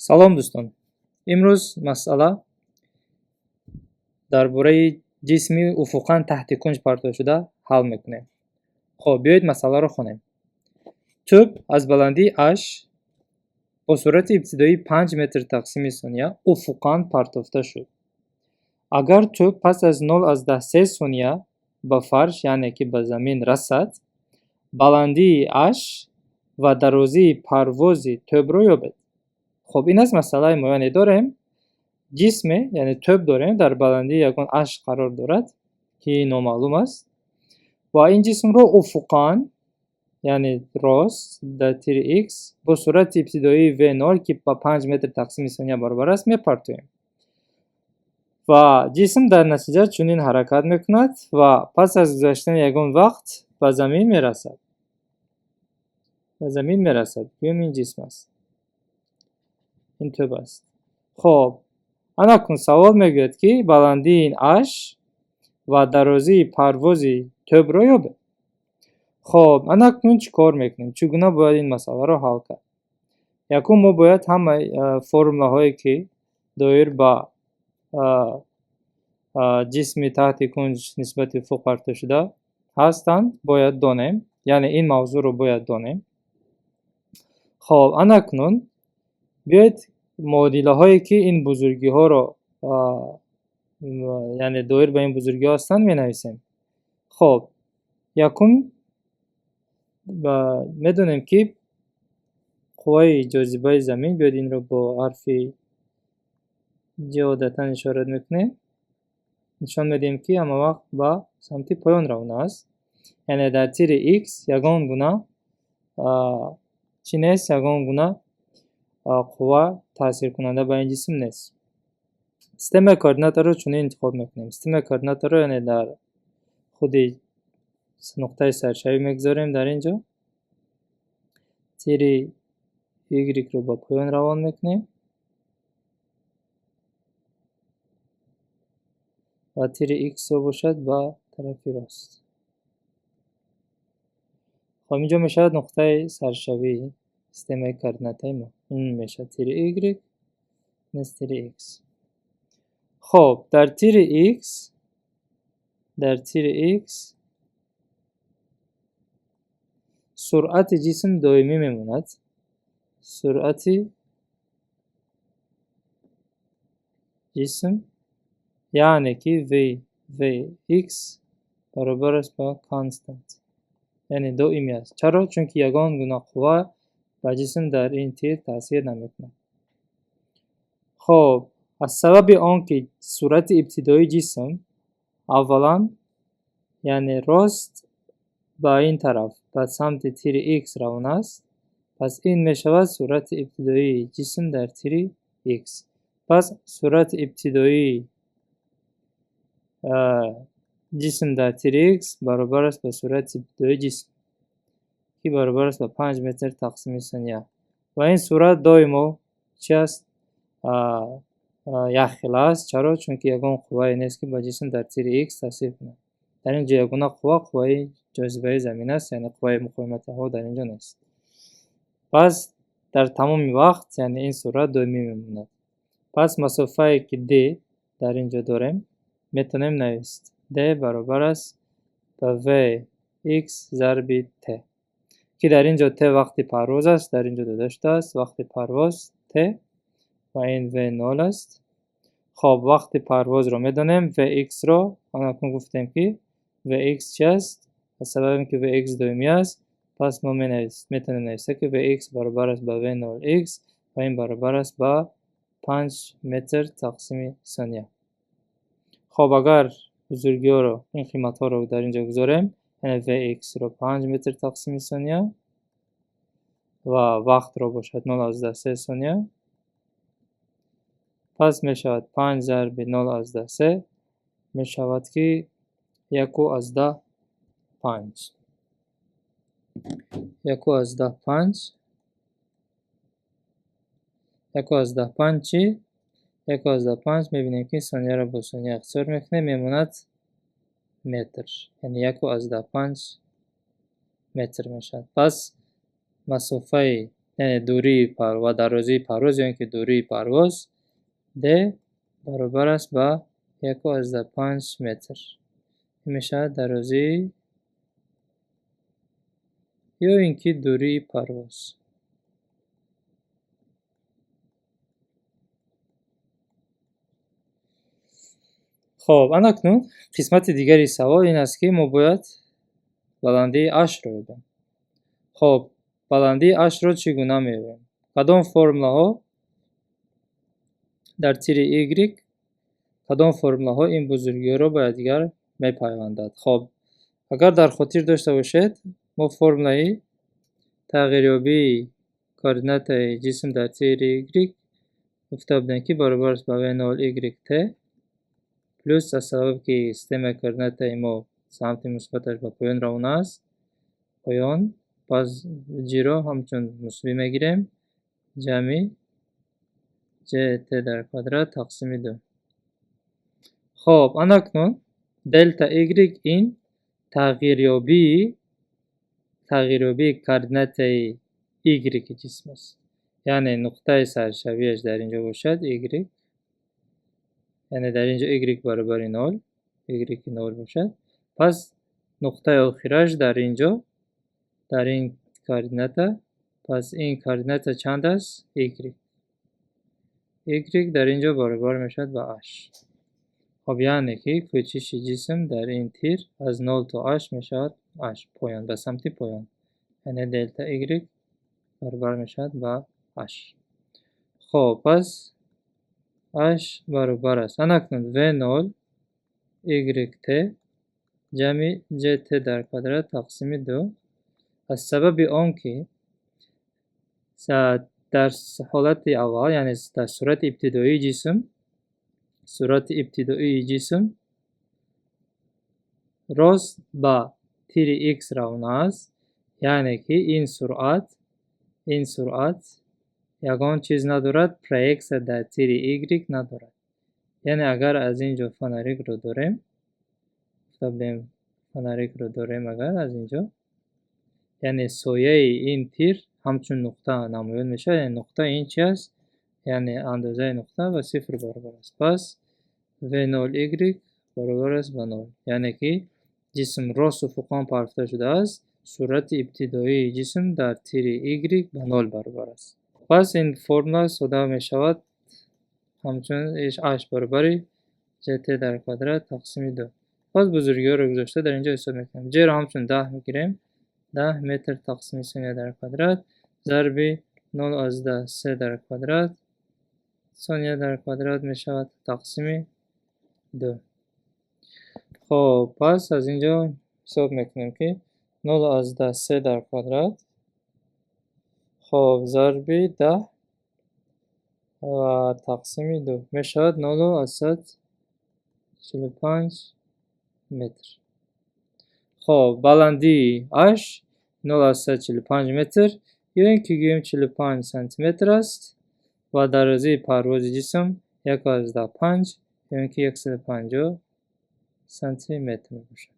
салом дӯстон, имрӯз масъала дар бораи ҷисми уфуқан таҳти кунҷ партовшуда ҳал мекунем. хоб биёед масъаларо хонем. тӯб аз баландии h бо суръати ибтидоӣ 5 метр тақсими сония уфуқан партофта шуд. агар тӯб пас аз 0,3 сония ба фарш яъне ки ба замин расад, баландии h ва дарозии парвози тӯбро ёбед. хоб ин аст масъалаи мо, яъне дорем ҷисме, яъне тӯб дорем дар баландии ягон h қарор дорад ки номаълум аст ва ин ҷисмро уфуқан, яъне рост дар тири x бо суръати ибтидоии v0 ки ба 5 метр тақсими сония баробар аст мепартоем ва ҷисм дар натиҷа чунин ҳаракат мекунад ва пас аз гузаштани ягон вақт ба замин мерасад. Гӯём ин ҷисм аст, ин тӯб аст. хоб анакун савол мегӯяд ки баландии ин h ва дарозии парвози тӯбро ёбед. хоб анакун чӣ кор мекунем? Чӣ гуна бояд ин масъаларо ҳал кард? Якум мо бояд ҳамаи формулаҳое ки доир ба ҷисми таҳти кунҷ нисбати уфуқ партовшуда ҳастанд бояд донем, яъне ин мавзӯъро бояд донем. хоб анакунун биёед муодилаҳое ки ин бузургиҳоро яъне доир ба ин бузургиҳо ҳастанд менависем. хоб якум медонем ки қувваи ҷозибаи замин, биёед инро бо ҳарфи ҷ одатан ишорат мекунем, нишон медиҳем ки ҳамавақт ба самти поён равона аст, яъне дар тири x ягон гуна чӣ нест, ягон гуна қувва таъсиркунанда ба ин ҷисм нест. системаи координатаро чунин интихоб мекунем. Системаи координатаро яъне дар худи нуқтаи саршавӣ мегузорем. Дар ин ҷо тири y-ро ба поён равон мекунем ва тири x-ро бошад ба тарафи рост. хоб ин ҷо мешавад нуқтаи саршавии системаи координатаи мо. Ин мешавад тири y нест тири x. хоб дар тири x суръати ҷисм доимӣ мемонад. Суръати ҷисм яъне ки vx баробар аст ба констант, яъне доимӣ аст. Чаро? Чунки ягон гуна қувва ба ҷисм дар ин тир таъсир намекунад. хоб аз сабаби он ки суръати ибтидоии ҷисм аввалан яъне рост ба ин тараф ба самти тири x равон аст, пас ин мешавад суръати ибтидоии ҷисм дар тири x. Пас суръати ибтидоии ҷисм дар тири x баробар аст ба суръати ибтидоии ҷисм ки баробар аст ба 5 метр тақсими сония. Ва ин суръат доимо чӣ аст? Якхела аст. Чаро? Чунки ягон қуввае нест ки ба ҷисм дар тири x таъсир кунад. Дар ин ҷо ягона қувва қувваи ҷозибаи замин аст, яъне қувваи муқовимати ҳаво дар ин ҷо нест. Пас дар тамоми вақт яъне ин суръат доимӣ мемонад. Пас масофае ки d дар ин ҷо дорем метавонем навист. d баробар аст ба vx зарби t, ки дар ин ҷо t вақти парвоз аст, дар ин ҷо дода шудааст вақти парвоз t ва ин v0 аст. хоб вақти парвозро медонем, vx-ро анакун гуфтем ки vx чӣ аст? Аз сабаби ки vx доимӣ аст, пас мо метавонем нависта ки vx баробар аст ба v0x ва ин баробар аст ба 5 метр тақсими сония. хоб агар бузургиҳоро, ин қиматҳоро дар ин ҷо гузорем, яъне vx-ро 5 метр тақсими сония ва вақтро бошад 0,3 сония, пас мешавад 5 зарби 0,3 мешавад ки 1,5. 1,5 чӣ? 1,5 мебинем ки сонияро бо сония ихтисор мекунем, мемонад метр, яъне 1,5 метр мешавад. Пас масофаи یعنی دوری و درازی پرواز یعنی که دوری پرواز د برابر است با 1.5 متر. این میشه درازی یا اینکه دوری پرواز. خب اکنون قسمت دیگری سوال این است که ما باید بلندی اش رو ببینیم. خب بلندی اش رو چگونه می‌یابیم؟ کدام فرموله ها در تیر ایگریک کدام فرموله ها این بزرگی رو با دیگر میپیوندد؟ خب اگر در خاطر داشته باشید ما فرموله تغییریابی کوردینات جسم در تیر ایگریک گفته بودیم که برابر است با v0 ایگریک ت پلس از سبب که سیستم کوردینات ما سمت مثبتش با پایان روانه است پایان پس جی را همچون مساوی میگیریم جمعی ج ت در کوادرات تقسیم 2. خب اکنون دلتا ایگریک این تغییریابی کوردینات ایگریک جسم است. یعنی نقطه سرشویش در اینجا باشد ایگریک، یعنی در اینجا ایگریک برابر 0 ایگریک 0 باشد. پس نقطه آخرش در اینجا در این کوردینات، پس این کوردینات چند است؟ ایگریک. ایگریک در اینجا برابر میشد با اش. خب یعنی که کوچش جسم در این تیر از 0 تا اش میشود اش پایان به سمت پایان، یعنی دلتا ایگریک برابر میشد با اش. خب پس اش برابر است اکنون v0 ایگریک ت جمع ج ت در کوادرات تقسیم 2 از سبب آن که در حالت اول یعنی در صورت ابتدایی جسم راست با تیر x روانه است، یعنی که این سرعت یگان چیز ندارد پرایکس در تیر y ندارد. یعنی اگر از اینجا فنریک رو داریم اگر از اینجا یعنی سایه این تیر همچون نقطه نمایان میشه، یعنی نقطه این چی است؟ یعنی اندازه نقطه و 0 برابر است. پس v0 ایگریک برابر است با 0، یعنی که جسم راست افقان پرافته شده است. صورت ابتدایی جسم در تیر ایگریک با 0 برابر است. پس این فرموله ساده می شود همچون اش برابر ج ت در کوادرات تقسیم 2. پس بزرگی ها رو گذاشته در اینجا حساب میکنیم. ج را همچون 10 میگیریم، 10 متر تقسیم 3 در کوادرات ضرب 0.3 در کوادرات ثانیه در کوادرات می شود تقسیم 2. خب پس از اینجا حساب میکنیم که 0.3 در کوادرات خب ضرب 10 و تقسیم 2 می شود 0.45 متر. خب بلندی اش 0.45 متر یا اینکه گوییم 45 سانتی متر است و درازی پرواز جسم 1.5 یا اینکه 150 سانتی متر می باشد.